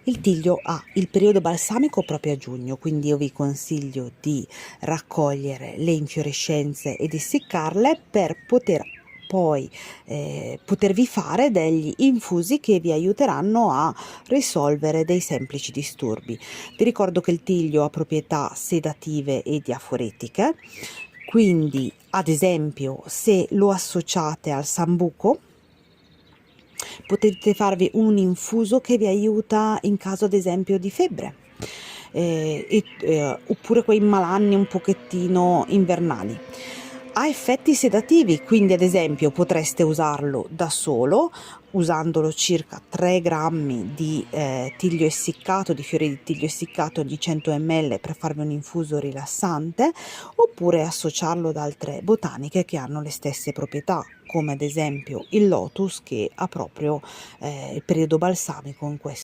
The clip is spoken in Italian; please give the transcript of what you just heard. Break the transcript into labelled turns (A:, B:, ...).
A: Il tiglio ha il periodo balsamico proprio a giugno, quindi io vi consiglio di raccogliere le infiorescenze ed essiccarle per potervi fare degli infusi che vi aiuteranno a risolvere dei semplici disturbi. Vi ricordo che il tiglio ha proprietà sedative e diaforetiche, quindi ad esempio se lo associate al sambuco potete farvi un infuso che vi aiuta in caso ad esempio di febbre, oppure quei malanni un pochettino invernali. Ha effetti sedativi, quindi ad esempio potreste usarlo da solo, usandolo circa 3 grammi di tiglio essiccato, di fiori di tiglio essiccato di 100 ml per farvi un infuso rilassante, oppure associarlo ad altre botaniche che hanno le stesse proprietà, come ad esempio il lotus che ha proprio il periodo balsamico in questo